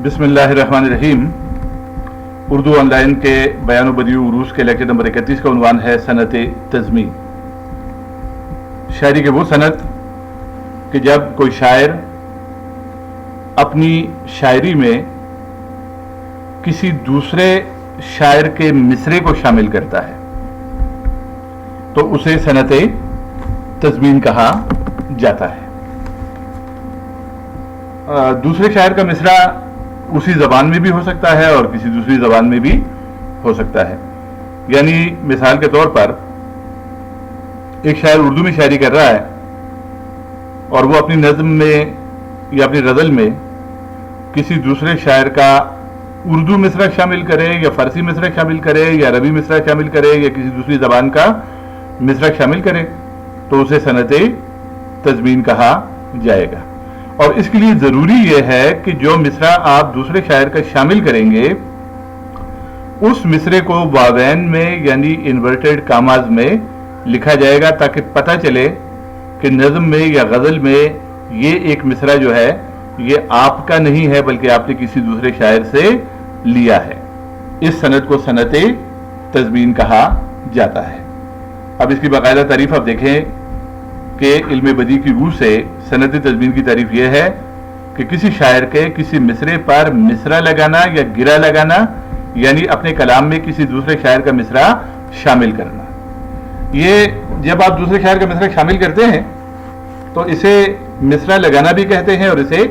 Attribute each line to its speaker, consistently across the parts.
Speaker 1: بسم اللہ الرحمن الرحیم. اردو آن لائن کے بیان و بدیع عروج کے لیکچر نمبر 31 کا عنوان ہے صنعت تضمین. شاعری کے وہ صنعت کہ جب کوئی شاعر اپنی شاعری میں کسی دوسرے شاعر کے مصرعے کو شامل کرتا ہے تو اسے صنعت تضمین کہا جاتا ہے. دوسرے شاعر کا مصرعہ اسی زبان میں بھی ہو سکتا ہے اور کسی دوسری زبان میں بھی ہو سکتا ہے. یعنی مثال کے طور پر ایک شاعر اردو میں شاعری کر رہا ہے اور وہ اپنی نظم میں یا اپنی غزل میں کسی دوسرے شاعر کا اردو مصرعہ شامل کرے یا فارسی مصرعہ شامل کرے یا عربی مصرعہ شامل کرے یا کسی دوسری زبان کا مصرعہ شامل کرے تو اسے صنعت تضمین کہا جائے گا. اور اس کے لیے ضروری یہ ہے کہ جو مصرعہ آپ دوسرے شاعر کا شامل کریں گے اس مصرعے کو واوین میں یعنی انورٹڈ کاماز میں لکھا جائے گا تاکہ پتہ چلے کہ نظم میں یا غزل میں یہ ایک مصرعہ جو ہے یہ آپ کا نہیں ہے بلکہ آپ نے کسی دوسرے شاعر سے لیا ہے. اس صنعت کو صنعت تضمین کہا جاتا ہے. اب اس کی باقاعدہ تعریف آپ دیکھیں کہ علم بدیع کی روح سے صنعت تضمین کی تعریف یہ ہے کہ کسی شاعر کے کسی مصرعے پر مصرعہ لگانا یا گرہ لگانا یعنی اپنے کلام میں کسی دوسرے شاعر کا مصرعہ شامل کرنا. یہ جب آپ دوسرے شاعر کا مصرعہ شامل کرتے ہیں تو اسے مصرعہ لگانا بھی کہتے ہیں اور اسے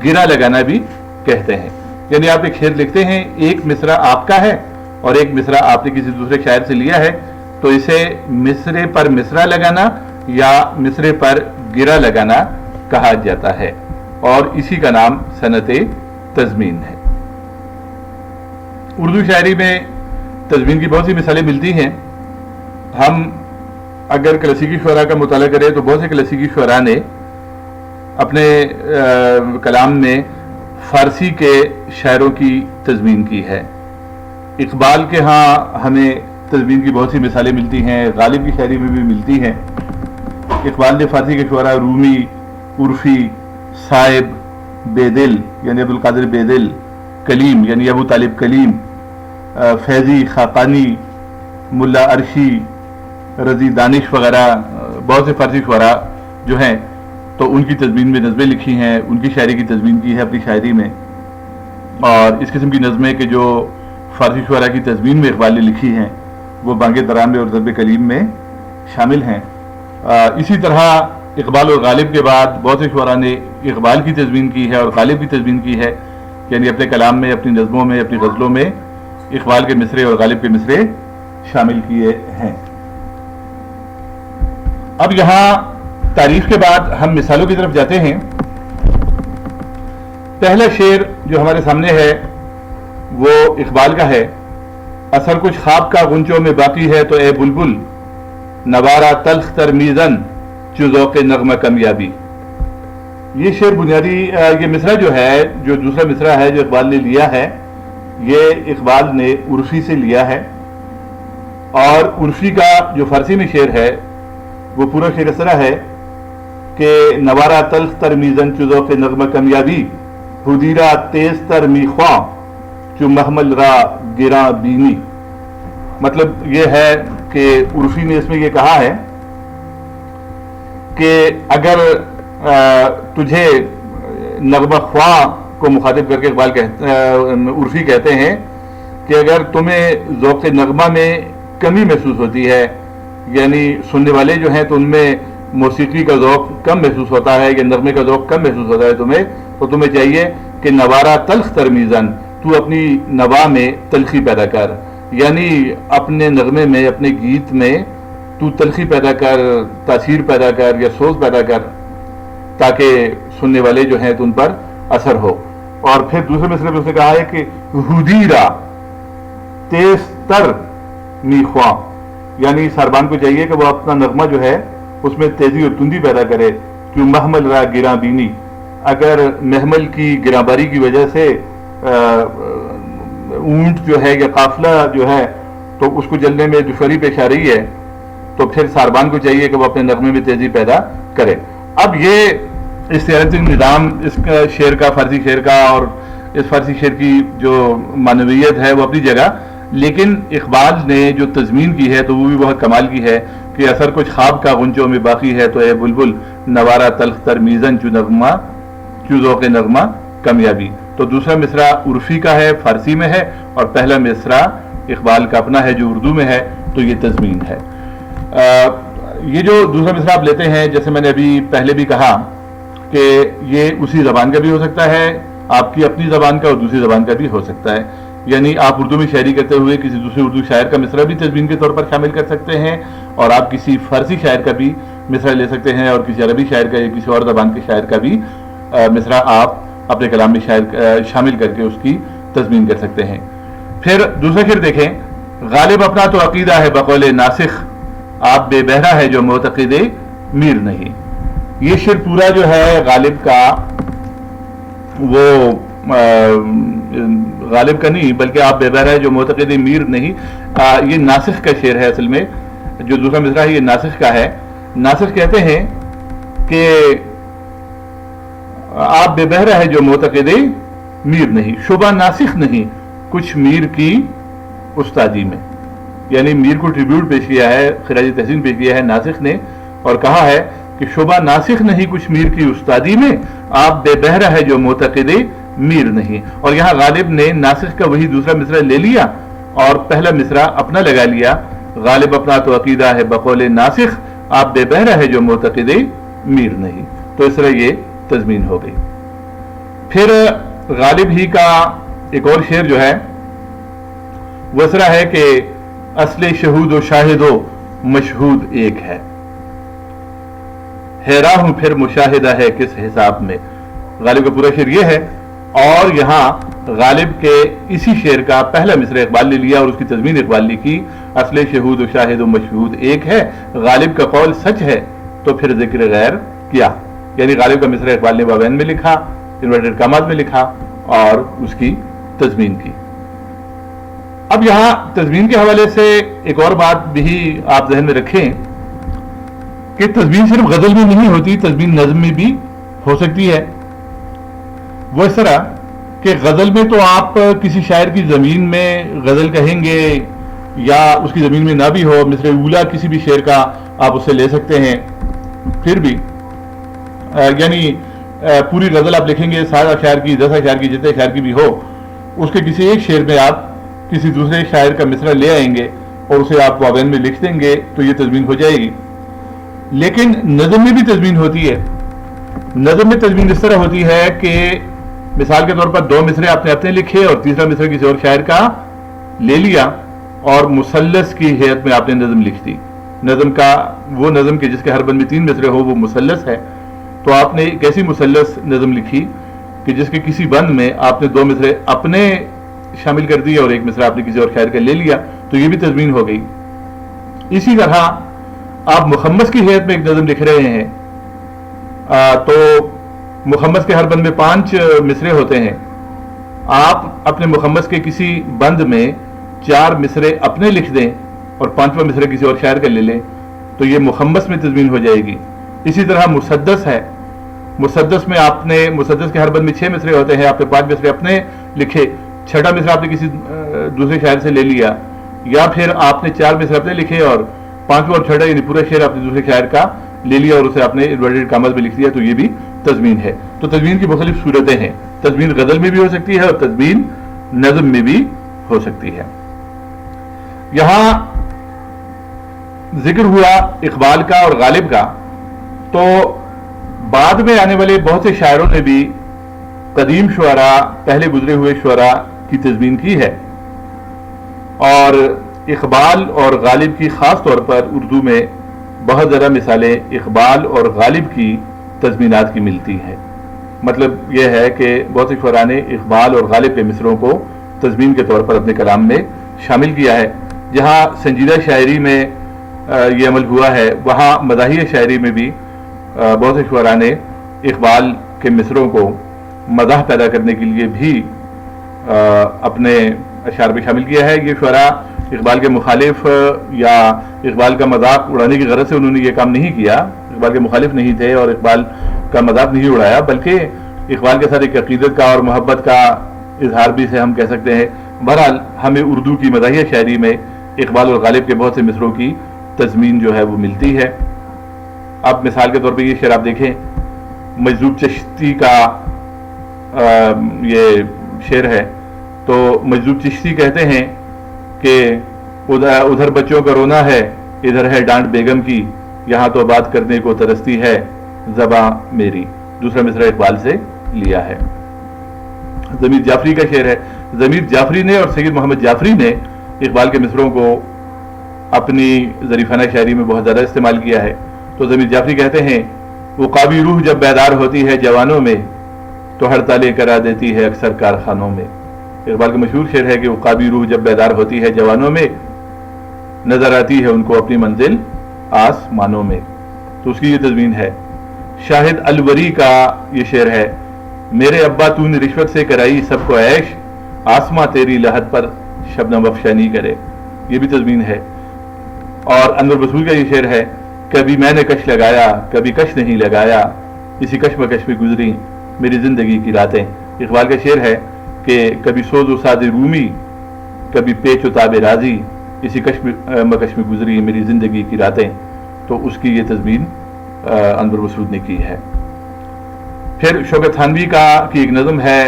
Speaker 1: گرہ لگانا بھی کہتے ہیں. یعنی آپ ایک شعر لکھتے ہیں ایک مصرعہ آپ کا ہے اور ایک مصرعہ آپ نے کسی دوسرے شاعر سے لیا ہے تو اسے مصرعے پر مصرعہ لگانا یا مصرعے پر گرہ لگانا کہا جاتا ہے اور اسی کا نام صنعت تضمین ہے. اردو شاعری میں تضمین کی بہت سی مثالیں ملتی ہیں. ہم اگر کلاسیکی شعراء کا مطالعہ کریں تو بہت سے کلاسیکی شعراء نے اپنے کلام میں فارسی کے شاعروں کی تضمین کی ہے. اقبال کے ہاں ہمیں تضمین کی بہت سی مثالیں ملتی ہیں. غالب کی شاعری میں بھی ملتی ہیں. اقبال نے فارسی کے شعراء رومی، عرفی، صائب، بیدل یعنی عبدالقادر بیدل، کلیم یعنی ابو طالب کلیم، فیضی، خاقانی، ملا عرشی، رضی دانش وغیرہ بہت سے فارسی شعراء جو ہیں تو ان کی تضمین میں نظمیں لکھی ہیں. ان کی شاعری کی تضمین کی ہے اپنی شاعری میں. اور اس قسم کی نظمیں کہ جو فارسی شعراء کی تضمین میں اقبال نے لکھی ہیں وہ بانگ ترانہ اور ضرب کلیم میں شامل ہیں. اسی طرح اقبال اور غالب کے بعد بہت سے شعراء نے اقبال کی تضمین کی ہے اور غالب کی تضمین کی ہے. یعنی اپنے کلام میں، اپنی نظموں میں، اپنی غزلوں میں اقبال کے مصرعے اور غالب کے مصرعے شامل کیے ہیں. اب یہاں تعریف کے بعد ہم مثالوں کی طرف جاتے ہیں. پہلا شعر جو ہمارے سامنے ہے وہ اقبال کا ہے. اثر کچھ خواب کا غنچوں میں باقی ہے تو اے بلبل، نوارا تلخ تر میزن چو ذوق نغمہ کمیابی. یہ شعر بنیادی یہ مصرعہ جو ہے، جو دوسرا مصرعہ ہے جو اقبال نے لیا ہے، یہ اقبال نے عرفی سے لیا ہے. اور عرفی کا جو فارسی میں شعر ہے وہ پورا شعر اس طرح ہے کہ نوارا تلخ تر میزن چو ذوق نغمہ کمیابی، حدیرہ تیز تر میخواں چو محمل را گراں بینی. مطلب یہ ہے کہ عرفی نے اس میں یہ کہا ہے کہ اگر تجھے نغمہ خواں کو مخاطب کر کے اقبال عرفی کہتے ہیں کہ اگر تمہیں ذوق نغمہ میں کمی محسوس ہوتی ہے یعنی سننے والے جو ہیں تو ان میں موسیقی کا ذوق کم محسوس ہوتا ہے یا نغمے کا ذوق کم محسوس ہوتا ہے تمہیں، تو تمہیں چاہیے کہ نوارا تلخ تر میزن، تو اپنی نوا میں تلخی پیدا کر. یعنی اپنے نغمے میں، اپنے گیت میں تو تلخی پیدا کر، تاثیر پیدا کر یا سوز پیدا کر تاکہ سننے والے جو ہیں تو ان پر اثر ہو. اور پھر دوسرے مصرعے میں اس نے کہا ہے کہ حدیرہ تیز تر میخواں، یعنی ساربان کو چاہیے کہ وہ اپنا نغمہ جو ہے اس میں تیزی اور تندی پیدا کرے. کہ محمل را گراں بینی، اگر محمل کی گراں باری کی وجہ سے اونٹ جو ہے یا قافلہ جو ہے تو اس کو چلنے میں دشواری پیش آ رہی ہے تو پھر ساربان کو چاہیے کہ وہ اپنے نغمے میں تیزی پیدا کرے. اب یہ استعارتی نظام اس کا شعر کا، فارسی شعر کا اور اس فارسی شعر کی جو معنویت ہے وہ اپنی جگہ، لیکن اقبال نے جو تضمین کی ہے تو وہ بھی بہت کمال کی ہے کہ اثر کچھ خواب کا غنچوں میں باقی ہے تو اے بلبل نوارا تلخ تر میزن چو ذوق نغمہ کامیابی. تو دوسرا مصرع عرفی کا ہے، فارسی میں ہے، اور پہلا مصرع اقبال کا اپنا ہے جو اردو میں ہے، تو یہ تضمین ہے. یہ جو دوسرا مصرع آپ لیتے ہیں، جیسے میں نے ابھی پہلے بھی کہا کہ یہ اسی زبان کا بھی ہو سکتا ہے، آپ کی اپنی زبان کا، اور دوسری زبان کا بھی ہو سکتا ہے. یعنی آپ اردو میں شاعری کرتے ہوئے کسی دوسرے اردو شاعر کا مصرع بھی تضمین کے طور پر شامل کر سکتے ہیں، اور آپ کسی فارسی شاعر کا بھی مصرع لے سکتے ہیں، اور کسی عربی شاعر کا یا کسی اور زبان کے شاعر کا بھی مصرع آپ اپنے کلام میں شامل کر کے اس کی تضمین کر سکتے ہیں. پھر دوسرا شعر دیکھیں، غالب اپنا تو عقیدہ ہے بقول ناسخ، آپ بے بہرا ہے جو معتقد میر نہیں. یہ شعر پورا جو ہے غالب کا، وہ غالب کا نہیں بلکہ آپ بے بہرا ہے جو معتقد میر نہیں، یہ ناسخ کا شعر ہے. اصل میں جو دوسرا مصرع ہے یہ ناسخ کا ہے. ناسخ کہتے ہیں کہ آپ بے بہرا ہے جو معتقد میر نہیں، شبہ ناسخ نہیں کچھ میر کی استادی میں. یعنی میر کو ٹریبیوٹ پیش کیا ہے، خراج تحسین پیش کیا ہے ناسخ نے، اور کہا ہے کہ شبہ ناسخ نہیں کچھ میر کی استادی میں، آپ بے بہرا ہے جو معتقد میر نہیں. اور یہاں غالب نے ناسخ کا وہی دوسرا مصرع لے لیا اور پہلا مصرع اپنا لگا لیا، غالب اپنا تو عقیدہ ہے بقول ناسخ، آپ بے بہرا ہے جو معتقد میر نہیں. تو اس طرح یہ تضمین ہو گئی. پھر غالب ہی کا ایک اور شعر جو ہے وہ اس طرح ہے کہ اصل شہود و شاہد و مشہود ایک ہے، حیران ہوں پھر مشاہدہ ہے کس حساب میں. غالب کا پورا شعر یہ ہے، اور یہاں غالب کے اسی شعر کا پہلا مصرع اقبال نے لیا اور اس کی تضمین اقبال لکھی، اصل شہود و شاہد و مشہود ایک ہے، غالب کا قول سچ ہے تو پھر ذکر غیر کیا. یعنی غالب کا مصرع اقبال نے بابین میں لکھا، انورٹڈ کامات میں لکھا اور اس کی تضمین کی. اب یہاں تضمین کے حوالے سے ایک اور بات بھی آپ ذہن میں رکھیں کہ تضمین صرف غزل میں نہیں ہوتی، تضمین نظم میں بھی ہو سکتی ہے. وہ اس طرح کہ غزل میں تو آپ کسی شاعر کی زمین میں غزل کہیں گے یا اس کی زمین میں نہ بھی ہو، مصرع اولا کسی بھی شعر کا آپ اسے لے سکتے ہیں. پھر بھی یعنی پوری غزل آپ لکھیں گے 7 اشعار کی، 10 اشعار کی، جتنے اشعار کی بھی ہو، اس کے کسی ایک شعر میں آپ کسی دوسرے شاعر کا مصرع لے آئیں گے اور اسے آپ واوین میں لکھ دیں گے تو یہ تضمین ہو جائے گی. لیکن نظم میں بھی تضمین ہوتی ہے. نظم میں تضمین اس طرح ہوتی ہے کہ مثال کے طور پر 2 مصرع آپ نے اپنے لکھے اور تیسرا مصرع کسی اور شاعر کا لے لیا اور مثلث کی حیت میں آپ نے نظم لکھ دی. نظم کا وہ نظم کہ جس کے ہر بند میں 3 مصرع ہو وہ مثلث ہے. تو آپ نے ایک ایسی مثلث نظم لکھی کہ جس کے کسی بند میں آپ نے 2 مصرع اپنے شامل کر دیے اور ایک مصرع آپ نے کسی اور شاعر کا لے لیا، تو یہ بھی تضمین ہو گئی. اسی طرح آپ مخمس کی حیت میں ایک نظم لکھ رہے ہیں، تو مخمس کے ہر بند میں 5 مصرع ہوتے ہیں. آپ اپنے مخمس کے کسی بند میں 4 مصرع اپنے لکھ دیں اور 5واں مصرع کسی اور شاعر کا لے لیں تو یہ مخمس میں تضمین ہو جائے گی. اسی طرح مسدس ہے، مسدس میں آپ نے مسدس کے ہر بند میں 6 مصرع ہوتے ہیں، آپ نے 5 مصرع اپنے لکھے، 6واں مصرع آپ نے کسی دوسرے شاعر سے لے لیا، یا پھر آپ نے 4 مصرع اپنے لکھے اور 5واں اور 6واں یعنی پورا شعر آپ نے دوسرے شاعر کا لے لیا اور اسے آپ نے انورٹڈ کامات میں لکھ دیا، تو یہ بھی تضمین ہے. تو تضمین کی مختلف صورتیں ہیں. تضمین غزل میں بھی ہو سکتی ہے اور تضمین نظم میں بھی ہو سکتی ہے. یہاں ذکر ہوا اقبال کا اور غالب کا، تو بعد میں آنے والے بہت سے شاعروں نے بھی قدیم شعراء، پہلے گزرے ہوئے شعراء کی تضمین کی ہے، اور اقبال اور غالب کی خاص طور پر اردو میں بہت زیادہ مثالیں اقبال اور غالب کی تضمینات کی ملتی ہیں. مطلب یہ ہے کہ بہت سے شعراء نے اقبال اور غالب کے مصروں کو تضمین کے طور پر اپنے کلام میں شامل کیا ہے. جہاں سنجیدہ شاعری میں یہ عمل ہوا ہے، وہاں مزاحیہ شاعری میں بھی بہت سے شعراء نے اقبال کے مصروں کو مداح پیدا کرنے کے لیے بھی اپنے اشعار میں شامل کیا ہے. یہ شعراء اقبال کے مخالف یا اقبال کا مذاق اڑانے کی غرض سے انہوں نے یہ کام نہیں کیا، اقبال کے مخالف نہیں تھے اور اقبال کا مذاق نہیں اڑایا، بلکہ اقبال کے ساتھ ایک عقیدت کا اور محبت کا اظہار بھی سے ہم کہہ سکتے ہیں. بہرحال ہمیں اردو کی مزاحیہ شاعری میں اقبال اور غالب کے بہت سے مصروں کی تضمین جو ہے وہ ملتی ہے. اب مثال کے طور پہ یہ شعر آپ دیکھیں، مجذوب چشتی کا یہ شعر ہے. تو مجذوب چشتی کہتے ہیں کہ ادھر بچوں کا رونا ہے، ادھر ہے ڈانٹ بیگم کی، یہاں تو بات کرنے کو ترستی ہے زباں میری. دوسرا مصرع اقبال سے لیا ہے. ضمیر جعفری کا شعر ہے. ضمیر جعفری نے اور سید محمد جعفری نے اقبال کے مصروں کو اپنی ظریفانہ شاعری میں بہت زیادہ استعمال کیا ہے. تو ضمیر جعفری کہتے ہیں، عقابی روح جب بیدار ہوتی ہے جوانوں میں تو ہڑتالیں کرا دیتی ہے اکثر کارخانوں میں. اقبال کا مشہور شعر ہے کہ عقابی روح جب بیدار ہوتی ہے جوانوں میں نظر آتی ہے ان کو اپنی منزل آسمانوں میں. تو اس کی یہ تضمین ہے. شاہد الوری کا یہ شعر ہے، میرے ابا تو نے رشوت سے کرائی سب کو عیش، آسماں تیری لحد پر شبنم افشانی کرے. یہ بھی تضمین ہے. اور انور بسول کا یہ شعر ہے، کبھی میں نے کش لگایا کبھی کش نہیں لگایا، اسی کشمکش میں گزری میری زندگی کی راتیں. اقبال کا شعر ہے کہ کبھی سوز و ساد رومی کبھی پیچ و تاب راضی، اسی کشمکش میں گزری میری زندگی کی راتیں. تو اس کی یہ تضمین انور مسعود نے کی ہے. پھر شوکت تھانوی کی ایک نظم ہے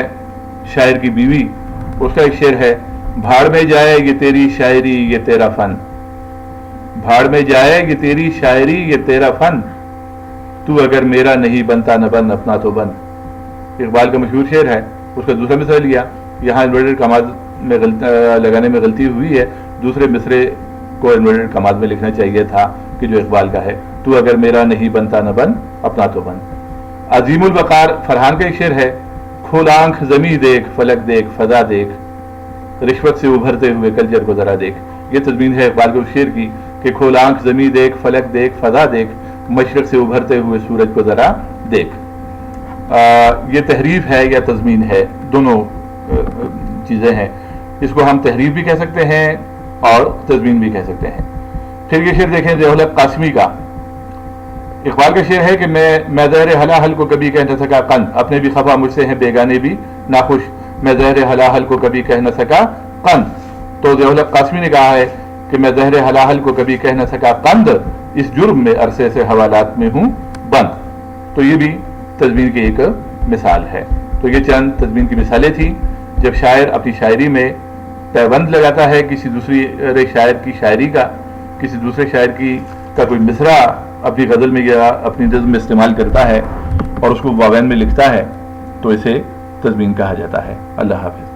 Speaker 1: شاعر کی بیوی. اس کا ایک شعر ہے، بھاڑ میں جائے یہ تیری شاعری یہ تیرا فن، بھاڑ میں جائے یہ تیری شاعری یہ تیرا فن، تو اگر میرا نہیں بنتا نہ بن اپنا تو بن. اقبال کا مشہور شعر ہے. اس کا دوسرا مصرع لیا. یہاں انورٹڈ کماز میں لگانے میں غلطی ہوئی ہے. دوسرے مصرے کو انورٹڈ کماز میں لکھنا چاہیے تھا کہ جو اقبال کا ہے، تو اگر میرا نہیں بنتا نہ بن اپنا تو بن. عظیم الوقار فرحان کا ایک شعر ہے، کھول آنکھ زمیں دیکھ فلک دیکھ فضا دیکھ، رشوت سے ابھرتے ہوئے کلچر کو ذرا دیکھ. یہ تضمین ہے اقبال کے شعر کی کہ کھول آنکھ زمیں دیکھ فلک دیکھ فضا دیکھ، مشرق سے ابھرتے ہوئے سورج کو ذرا دیکھ. یہ تحریف ہے یا تضمین ہے، دونوں چیزیں ہیں. اس کو ہم تحریف بھی کہہ سکتے ہیں اور تضمین بھی کہہ سکتے ہیں. پھر یہ شعر دیکھیں ضیاء الحق قاسمی کا. اقبال کا شعر ہے کہ میں زہر ہلاحل کو کبھی کہہ نہ سکا قند، اپنے بھی خفا مجھ سے ہیں بیگانے بھی ناخوش، میں زہر ہلاحل کو کبھی کہہ نہ سکا قند. تو ضیاء الحق قاسمی نے کہا ہے کہ میں زہر ہلاحل کو کبھی کہہ نہ سکا قند، اس جرم میں عرصے سے حوالات میں ہوں بند. تو یہ بھی تضمین کی ایک مثال ہے. تو یہ چند تضمین کی مثالیں تھیں جب شاعر اپنی شاعری میں پیوند لگاتا ہے کسی دوسرے شاعر کی شاعری کا، کسی دوسرے شاعر کا کوئی مصرع اپنی غزل میں یا اپنی نظم میں استعمال کرتا ہے اور اس کو واوین میں لکھتا ہے، تو اسے تضمین کہا جاتا ہے. اللہ حافظ.